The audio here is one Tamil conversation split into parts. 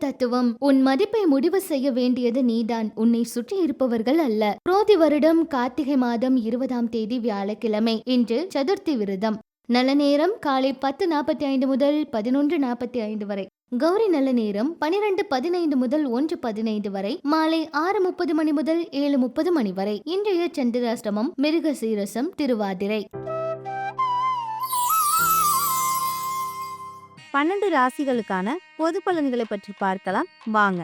தத்துவம். உன் மதிப்பை முடிவு செய்ய வேண்டியது நீதான், உன்னை சுற்றி இருப்பவர்கள் அல்ல. குரோதி வருடம் கார்த்திகை மாதம் 20ஆம் தேதி வியாழக்கிழமை. இன்று சதுர்த்தி விரதம். நல்ல நேரம் காலை 10:45 முதல் 11:45 வரை. கௌரி நல்ல நேரம் 12:15 முதல் 1:15 வரை. மாலை 6:30 மணி முதல் 7:30 மணி வரை. இன்றைய சந்திராஷ்டமம் மிருக சீரசம் திருவாதிரை. 12 ராசிகளுக்கான பொது பலன்களை பற்றி பார்க்கலாம் வாங்க.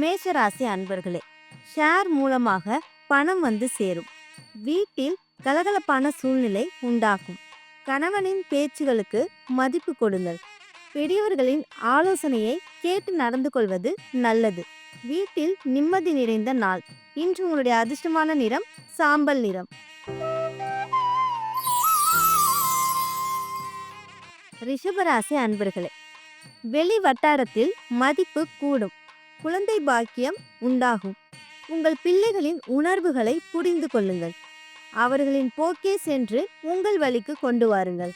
மேஷ ராசி அன்பர்களே, ஷேர் மூலமாக பணம் வந்து சேரும். வீட்டில் கலகலப்பான சூழ்நிலை உண்டாகும். கணவனின் பேச்சுகளுக்கு மதிப்பு கொடுங்கள். பெரியவர்களின் ஆலோசனையை கேட்டு நடந்து கொள்வது நல்லது. வீட்டில் நிம்மதி நிறைந்த நாள். இன்று உங்களுடைய அதிர்ஷ்டமான நிறம் சாம்பல் நிறம். ரிஷபராசி அன்பர்களே, வெளி வட்டாரத்தில் மதிப்பு கூடும். குழந்தை பாக்கியம் உண்டாகும். உங்கள் பிள்ளைகளின் உணர்வுகளை புரிந்து கொள்ளுங்கள். அவர்களின் போக்கே சென்று உங்கள் வழிக்கு கொண்டு வாருங்கள்.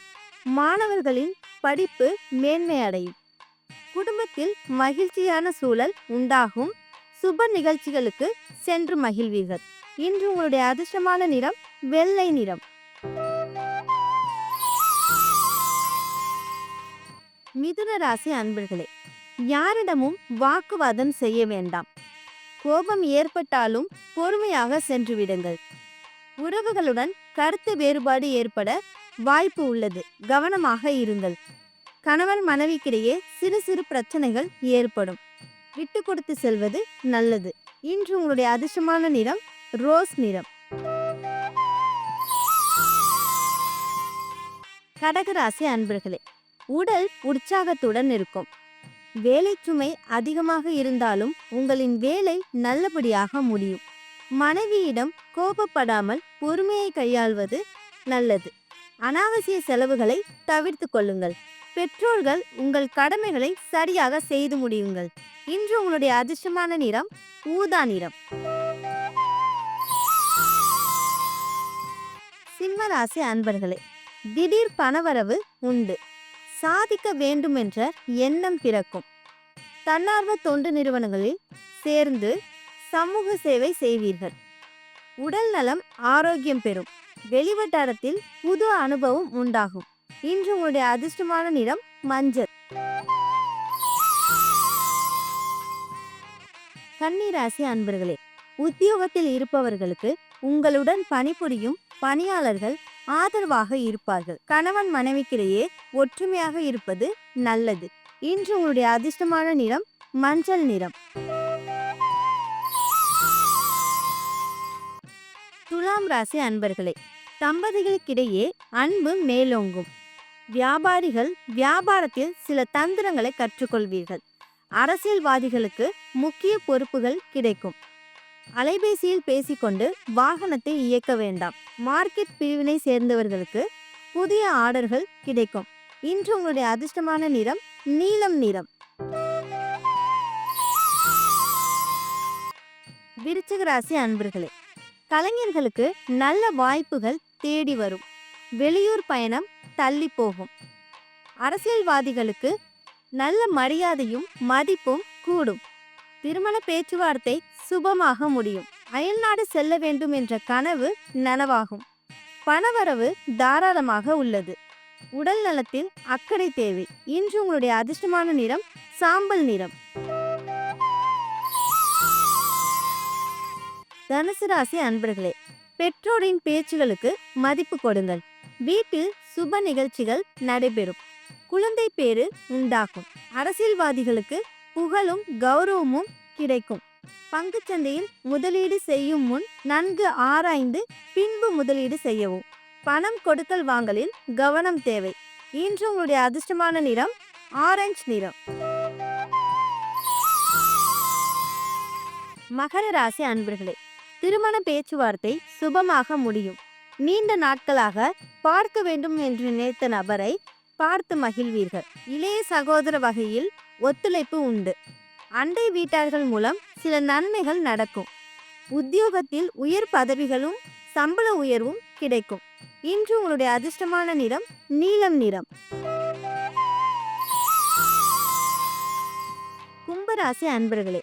மாணவர்களின் படிப்பு மேன்மை அடையும். குடும்பத்தில் மகிழ்ச்சியான சூழல் உண்டாகும். சுப நிகழ்ச்சிகளுக்கு சென்று மகிழ்வீர்கள். இன்று உங்களுடைய அதிர்ஷ்டமான நிறம் வெள்ளை நிறம். மிதுன ராசி அன்பர்களே, யாரிடமும் வாக்குவாதம் செய்ய வேண்டாம். கோபம் ஏற்பட்டாலும் பொறுமையாக சென்று விடுங்கள். உறவுகளுடன் கருத்து வேறுபாடு ஏற்பட வாய்ப்பு உள்ளது, கவனமாக இருங்கள். கணவன் மனைவிக்கிடையே சிறு சிறு பிரச்சனைகள் ஏற்படும். விட்டு கொடுத்து செல்வது நல்லது. இன்று உங்களுடைய அதிர்ஷ்டமான நிறம் ரோஸ் நிறம். கடகராசி அன்பர்களே, உடல் உற்சாகத்துடன் இருக்கும். வேலை சுமை அதிகமாக இருந்தாலும் உங்களின் வேலை நல்லபடியாக முடியும். மனைவியிடம் கோபப்படாமல் பொறுமையை கையாள்வது நல்லது. அனாவசிய செலவுகளை தவிர்த்து கொள்ளுங்கள். பெற்றோர்கள் உங்கள் கடமைகளை சரியாக செய்து முடியுங்கள். இன்று உங்களுடைய அதிர்ஷ்டமான நிறம் ஊதா நிறம். சிம்மராசி அன்பர்களே, திடீர் பணவரவு உண்டு. சாதிக்க வேண்டும் என்ற எண்ணம் பிறக்கும். தன்னார்வ தொண்டு நிறுவனங்களில் சேர்ந்து சமூக சேவை செய்வீர்கள். உடல் நலம் ஆரோக்கியம் பெறும். வெளிவட்டாரத்தில் புது அனுபவம் உண்டாகும். இன்று உங்களுடைய அதிர்ஷ்டமான நிறம் மஞ்சள். கன்னிராசி அன்பர்களே, உத்தியோகத்தில் இருப்பவர்களுக்கு உங்களுடன் பணிபுரியும் பணியாளர்கள் ஆதரவாக இருப்பார்கள். கணவன் மனைவிக்கிடையே ஒற்றுமையாக இருப்பது நல்லது. இன்று உங்களுடைய அதிர்ஷ்டமான நிறம் மஞ்சள் நிறம். துலாம் ராசி அன்பர்களே, தம்பதிகளுக்கிடையே அன்பு மேலோங்கும். வியாபாரிகள் வியாபாரத்தில் சில தந்திரங்களை கற்றுக்கொள்வீர்கள். அரசியல்வாதிகளுக்கு முக்கிய பொறுப்புகள் கிடைக்கும். அலைபேசியில் பேசிக்கொண்டு வாகனத்தை இயக்க வேண்டாம். மார்க்கெட் பிரிவினை சேர்ந்தவர்களுக்கு புதிய ஆர்டர்கள் கிடைக்கும். இன்று உங்களுடைய அதிர்ஷ்டமான நிறம் நீலம் நிறம். விருச்சிக ராசி அன்பர்களே, கலைஞர்களுக்கு நல்ல வாய்ப்புகள் தேடி வரும். வெளியூர் பயணம் தள்ளி போகும். அரசியல்வாதிகளுக்கு நல்ல மரியாதையும் மதிப்பும் கூடும். திருமண பேச்சுவார்த்தை சுபமாக முடியும். அயல்நாடு செல்ல வேண்டும் என்ற கனவு நனவாகும். பணவரவு தாராளமாக உள்ளது. உடல் நலத்தில் அக்கறை தேவை. இன்று உங்களுடைய அதிர்ஷ்டமான நிறம் சாம்பல் நிறம். தனுசு ராசி அன்பர்களே, பெற்றோரின் பேச்சுகளுக்கு மதிப்பு கொடுங்கள். வீட்டில் சுப நிகழ்ச்சிகள் நடைபெறும். குழந்தை பேறு உண்டாகும். அரசியல்வாதிகளுக்கு புகழும் கௌரவமும் கிடைக்கும். பங்குச்சந்தையில் முதலீடு செய்யும் முன் நன்கு ஆராய்ந்து பின்பு முதலீடு செய்யவும். பணம் கொடுக்கல் வாங்கலில் கவனம் தேவை. இன்று உங்களுடைய அதிர்ஷ்டமான நிறம் ஆரஞ்சு நிறம். மகர ராசி அன்பர்களே, திருமண பேச்சுவார்த்தை சுபமாக முடியும். நீண்ட நாட்களாக பார்க்க வேண்டும் என்று நினைத்த நபரை பார்த்து மகிழ்வீர்கள். இளைய சகோதர வகையில் ஒத்துழைப்பு உண்டு. அண்டை வீட்டார்கள் மூலம் சில நன்மைகள் நடக்கும். உத்தியோகத்தில் உயர் பதவிகளும் சம்பள உயர்வும் கிடைக்கும். இன்று உங்களுடைய அதிர்ஷ்டமான நிறம் நீலம் நிறம். கும்பராசி அன்பர்களே,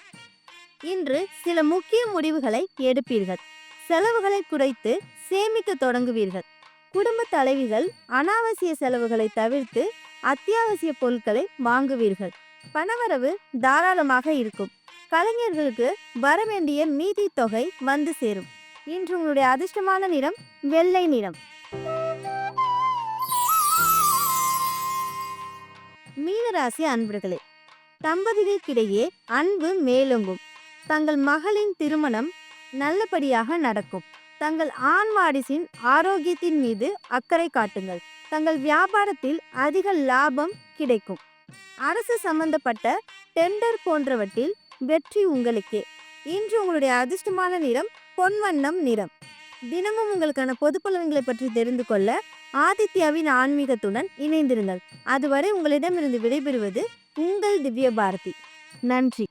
இன்று சில முக்கிய முடிவுகளை எடுப்பீர்கள். செலவுகளை குறைத்து சேமிக்க தொடங்குவீர்கள். குடும்ப தலைவிகள் அனாவசிய செலவுகளை தவிர்த்து அத்தியாவசிய பொருட்களை வாங்குவீர்கள். பணவரவு தாராளமாக இருக்கும். கலைஞர்களுக்கு வரவேண்டிய மீதி தொகை வந்து சேரும். இன்று உங்களுடைய அதிர்ஷ்டமான நிறம் வெள்ளை நிறம். மீனராசி அன்பர்களே, தம்பதிகளுக்கிடையே அன்பு மேலோங்கும். தங்கள் மகளின் திருமணம் நல்லபடியாக நடக்கும். தங்கள் ஆண் வாரிசின் ஆரோக்கியத்தின் மீது அக்கறை காட்டுங்கள். தங்கள் வியாபாரத்தில் அதிக லாபம் கிடைக்கும். அரசு சம்பந்தப்பட்ட டெண்டர் போன்றவற்றில் வெற்றி உங்களுக்கே. இன்று உங்களுடைய அதிர்ஷ்டமான நிறம் பொன்வண்ணம் நிறம். தினமும் உங்களுக்கான பொது பலன்களை பற்றி தெரிந்து கொள்ள ஆதித்யாவின் ஆன்மீகத்துடன் இணைந்திருங்கள். அதுவரை உங்களிடமிருந்து விடைபெறுவது உங்கள் திவ்ய பாரதி. நன்றி.